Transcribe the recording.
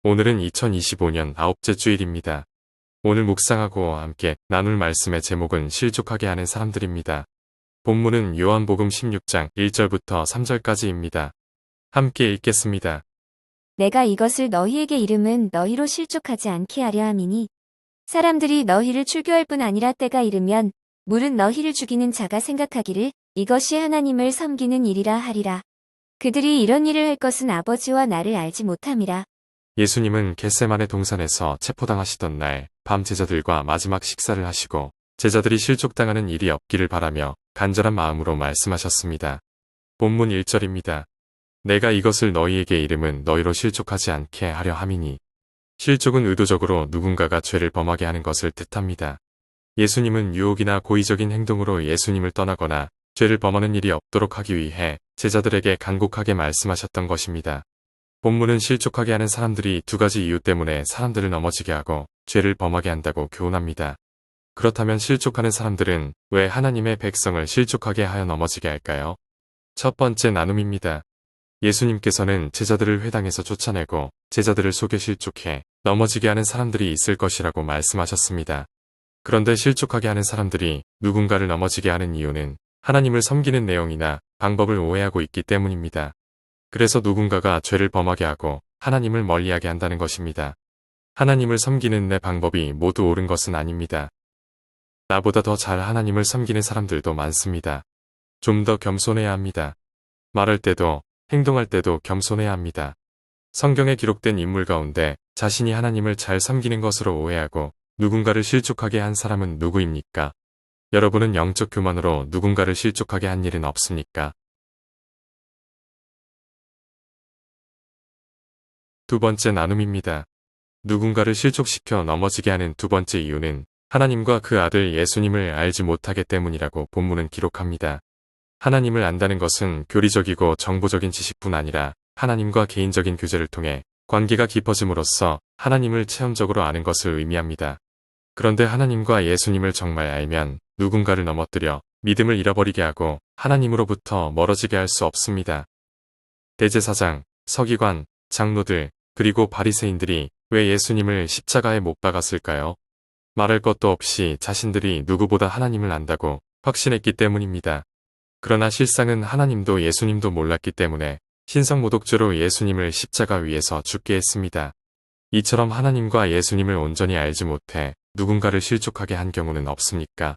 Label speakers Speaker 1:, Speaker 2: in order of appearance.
Speaker 1: 오늘은 2025년 아홉째 주일입니다. 오늘 묵상하고 함께 나눌 말씀의 제목은 실족하게 하는 사람들입니다. 본문은 요한복음 16장 1절부터 3절까지입니다. 함께 읽겠습니다.
Speaker 2: 내가 이것을 너희에게 이름은 너희로 실족하지 않게 하려 함이니 사람들이 너희를 출교할 뿐 아니라 때가 이르면 물은 너희를 죽이는 자가 생각하기를 이것이 하나님을 섬기는 일이라 하리라. 그들이 이런 일을 할 것은 아버지와 나를 알지 못함이라.
Speaker 1: 예수님은 겟세마네 동산에서 체포당하시던 날 밤 제자들과 마지막 식사를 하시고 제자들이 실족당하는 일이 없기를 바라며 간절한 마음으로 말씀하셨습니다. 본문 1절입니다. 내가 이것을 너희에게 이름은 너희로 실족하지 않게 하려 함이니. 실족은 의도적으로 누군가가 죄를 범하게 하는 것을 뜻합니다. 예수님은 유혹이나 고의적인 행동으로 예수님을 떠나거나 죄를 범하는 일이 없도록 하기 위해 제자들에게 간곡하게 말씀하셨던 것입니다. 본문은 실족하게 하는 사람들이 두 가지 이유 때문에 사람들을 넘어지게 하고 죄를 범하게 한다고 교훈합니다. 그렇다면 실족하는 사람들은 왜 하나님의 백성을 실족하게 하여 넘어지게 할까요? 첫 번째 나눔입니다. 예수님께서는 제자들을 회당에서 쫓아내고 제자들을 속여 실족해 넘어지게 하는 사람들이 있을 것이라고 말씀하셨습니다. 그런데 실족하게 하는 사람들이 누군가를 넘어지게 하는 이유는 하나님을 섬기는 내용이나 방법을 오해하고 있기 때문입니다. 그래서 누군가가 죄를 범하게 하고 하나님을 멀리하게 한다는 것입니다. 하나님을 섬기는 내 방법이 모두 옳은 것은 아닙니다. 나보다 더 잘 하나님을 섬기는 사람들도 많습니다. 좀 더 겸손해야 합니다. 말할 때도 행동할 때도 겸손해야 합니다. 성경에 기록된 인물 가운데 자신이 하나님을 잘 섬기는 것으로 오해하고 누군가를 실족하게 한 사람은 누구입니까? 여러분은 영적 교만으로 누군가를 실족하게 한 일은 없습니까? 두 번째 나눔입니다. 누군가를 실족시켜 넘어지게 하는 두 번째 이유는 하나님과 그 아들 예수님을 알지 못하기 때문이라고 본문은 기록합니다. 하나님을 안다는 것은 교리적이고 정보적인 지식뿐 아니라 하나님과 개인적인 교제를 통해 관계가 깊어짐으로써 하나님을 체험적으로 아는 것을 의미합니다. 그런데 하나님과 예수님을 정말 알면 누군가를 넘어뜨려 믿음을 잃어버리게 하고 하나님으로부터 멀어지게 할 수 없습니다. 대제사장, 서기관, 장로들, 그리고 바리새인들이 왜 예수님을 십자가에 못 박았을까요? 말할 것도 없이 자신들이 누구보다 하나님을 안다고 확신했기 때문입니다. 그러나 실상은 하나님도 예수님도 몰랐기 때문에 신성모독죄로 예수님을 십자가 위에서 죽게 했습니다. 이처럼 하나님과 예수님을 온전히 알지 못해 누군가를 실족하게 한 경우는 없습니까?